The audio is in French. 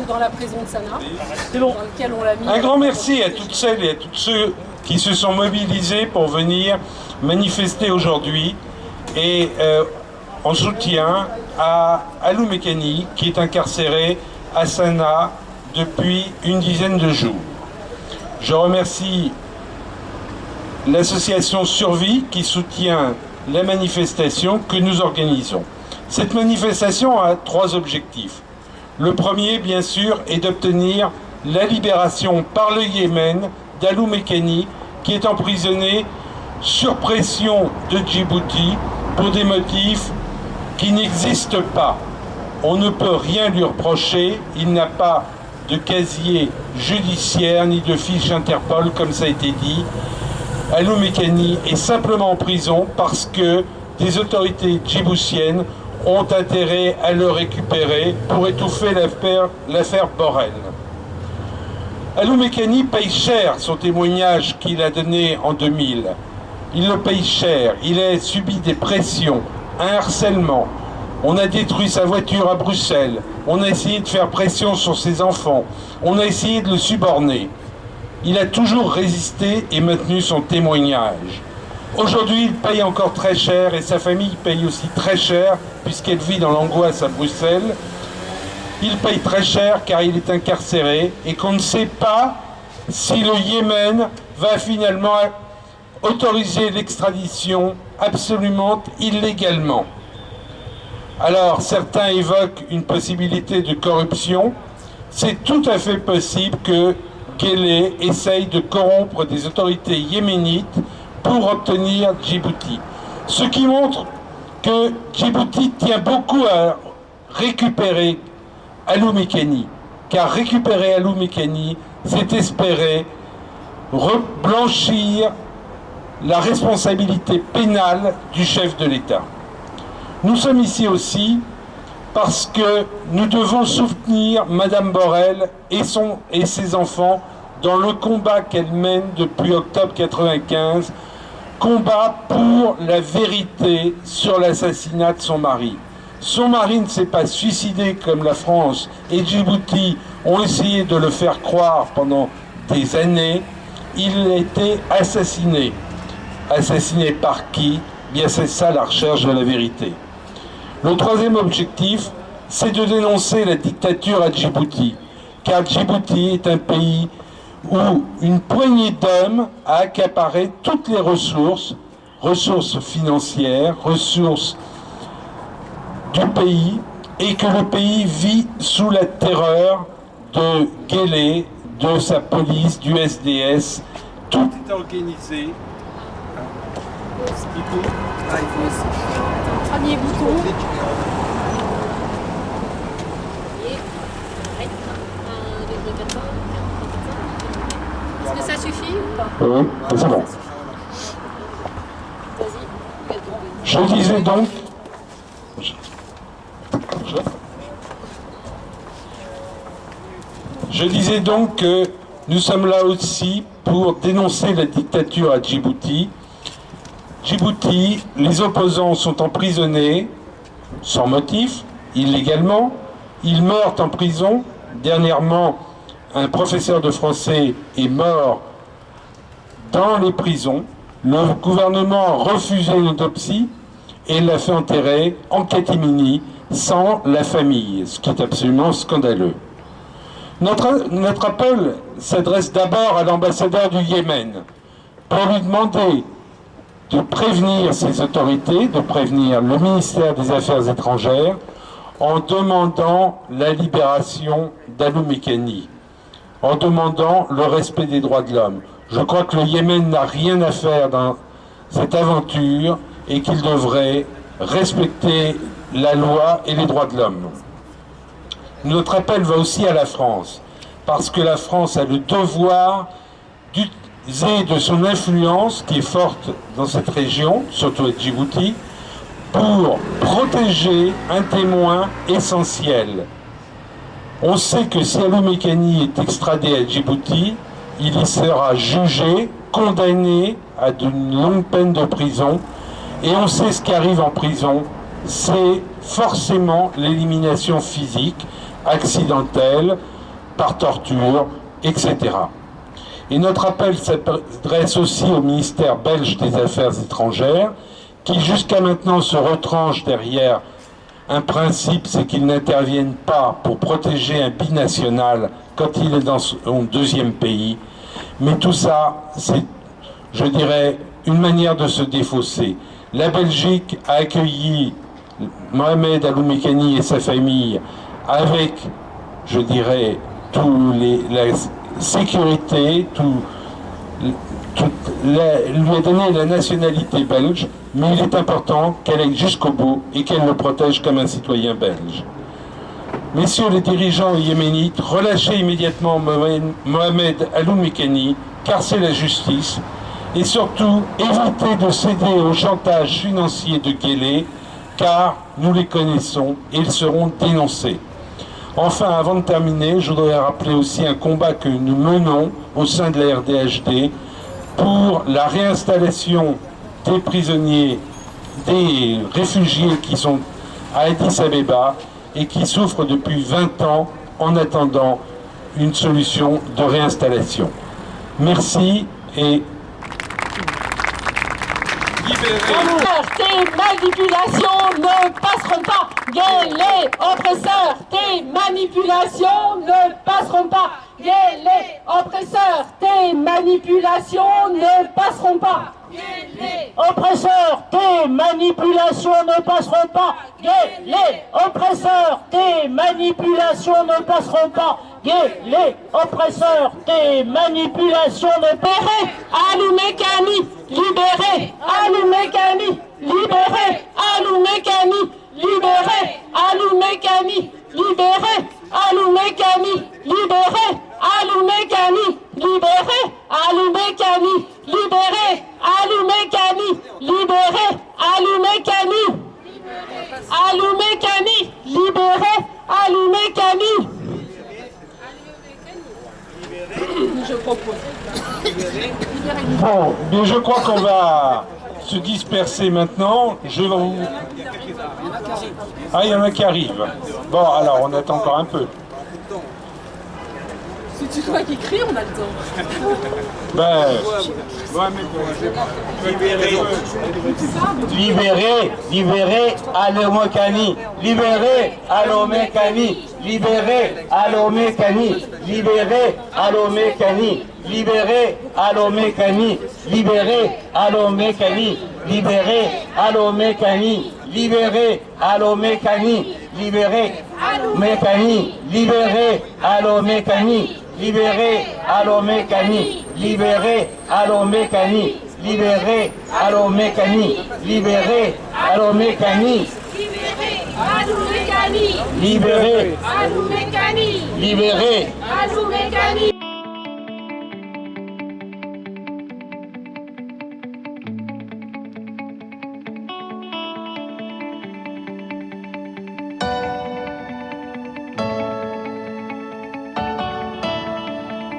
dans la prison de Sanaa, C'est bon. dans laquelle on l'a mis. Un grand merci à toutes celles et à tous ceux qui se sont mobilisés pour venir manifester aujourd'hui et en soutien à Alou Mekani qui est incarcéré à Sanaa depuis une dizaine de jours. Je remercie l'association Survie qui soutient la manifestation que nous organisons. Cette manifestation a 3 objectifs. Le premier, bien sûr, est d'obtenir la libération par le Yémen d'Alou Mekani, qui est emprisonné sur pression de Djibouti pour des motifs qui n'existent pas. On ne peut rien lui reprocher, il n'a pas de casier judiciaire ni de fiche Interpol, comme ça a été dit. Alou Mekani est simplement en prison parce que des autorités djiboutiennes ont intérêt à le récupérer pour étouffer l'affaire Borrell. Alou Mekani paye cher son témoignage qu'il a donné en 2000. Il le paye cher, il a subi des pressions, un harcèlement. On a détruit sa voiture à Bruxelles, on a essayé de faire pression sur ses enfants, on a essayé de le suborner. Il a toujours résisté et maintenu son témoignage. Aujourd'hui, il paye encore très cher et sa famille paye aussi très cher puisqu'elle vit dans l'angoisse à Bruxelles. Il paye très cher car il est incarcéré et qu'on ne sait pas si le Yémen va finalement autoriser l'extradition absolument illégalement. Alors, certains évoquent une possibilité de corruption. C'est tout à fait possible que Guelleh essaye de corrompre des autorités yéménites pour obtenir Djibouti. Ce qui montre que Djibouti tient beaucoup à récupérer Alou Mekani, car récupérer Alou Mekani, c'est espérer reblanchir la responsabilité pénale du chef de l'État. Nous sommes ici aussi parce que nous devons soutenir Madame Borrell et ses enfants dans le combat qu'elle mène depuis octobre 1995, combat pour la vérité sur l'assassinat de son mari. Son mari ne s'est pas suicidé comme la France et Djibouti ont essayé de le faire croire pendant des années. Il a été assassiné. Assassiné par qui? Bien, c'est ça la recherche de la vérité. Le troisième objectif, c'est de dénoncer la dictature à Djibouti, car Djibouti est un pays où une poignée d'hommes a accaparé toutes les ressources financières, ressources du pays, et que le pays vit sous la terreur de Guelleh, de sa police, du SDS. Tout est organisé. Premier bouton. Est-ce que ça suffit ou pas? Oui, c'est bon. Je disais donc... Je disais donc que nous sommes là aussi pour dénoncer la dictature à Djibouti. Djibouti, les opposants sont emprisonnés sans motif, illégalement. Ils meurent en prison. Dernièrement, un professeur de français est mort dans les prisons. Le gouvernement a refusé une autopsie et l'a fait enterrer en catimini sans la famille, ce qui est absolument scandaleux. Notre appel s'adresse d'abord à l'ambassadeur du Yémen pour lui demander de prévenir ses autorités, de prévenir le ministère des Affaires étrangères en demandant la libération d'Alou Mekani, en demandant le respect des droits de l'homme. Je crois que le Yémen n'a rien à faire dans cette aventure et qu'il devrait respecter la loi et les droits de l'homme. Notre appel va aussi à la France, parce que la France a le devoir d'user de son influence, qui est forte dans cette région, surtout à Djibouti, pour protéger un témoin essentiel. On sait que si Alou Mekani est extradé à Djibouti, il y sera jugé, condamné à de longues peines de prison, et on sait ce qui arrive en prison c'est forcément l'élimination physique, accidentelle, par torture, etc. Et notre appel s'adresse aussi au ministère belge des Affaires étrangères, qui jusqu'à maintenant se retranche derrière un principe, c'est qu'ils n'interviennent pas pour protéger un binational quand il est dans son deuxième pays. Mais tout ça, c'est, je dirais, une manière de se défausser. La Belgique a accueilli Mohamed Aloumekani et sa famille avec, je dirais, la sécurité, lui a donné la nationalité belge, mais il est important qu'elle aille jusqu'au bout et qu'elle le protège comme un citoyen belge. Messieurs les dirigeants yéménites, relâchez immédiatement Mohamed Aloumekani, car c'est la justice, et surtout évitez de céder au chantage financier de Guelleh, car nous les connaissons et ils seront dénoncés. Enfin, avant de terminer, je voudrais rappeler aussi un combat que nous menons au sein de la RDHD pour la réinstallation des prisonniers, des réfugiés qui sont à Addis Abeba et qui souffrent depuis 20 ans en attendant une solution de réinstallation. Merci et Tes manipulations ne passeront pas. Guelleh, oppresseurs, tes manipulations ne passeront pas. Guelleh, oppresseurs, tes manipulations ne passeront pas. Oppresseurs, tes manipulations ne passeront pas. Guelleh, oppresseurs, tes manipulations ne passeront pas. Guelleh, oppresseurs, tes manipulations ne passeront pas. Aloumekani, libéré. Aloumekani, libéré. Aloumekani, libéré. Aloumekani, libéré. Aloumekani, libéré. Aloumekani, libéré. Aloumekani, libéré. Aloumekani, libéré. Aloumekani, Aloumekani, libéré. Aloumekani. Je propose. bon, mais je crois qu'on va se disperser maintenant. Je vais vous... Ah, il y en a qui arrivent. Bon, alors on attend encore un peu. Si tu vois qui crie, on a le temps. Ben, Libérez, libérez Aloumekani, libérez Aloumekani, libérez Aloumekani, libérez Aloumekani, libérez Aloumekani, libérez Aloumekani, libérez Aloumekani, libérez Aloumekani, libérez Aloumekani, libérez Aloumekani, libérez Aloumekani, libérez Aloumekani, libérez Aloumekani, libérez Aloumekani, Aloumekani, libérez Aloumekani, libérez Aloumekani.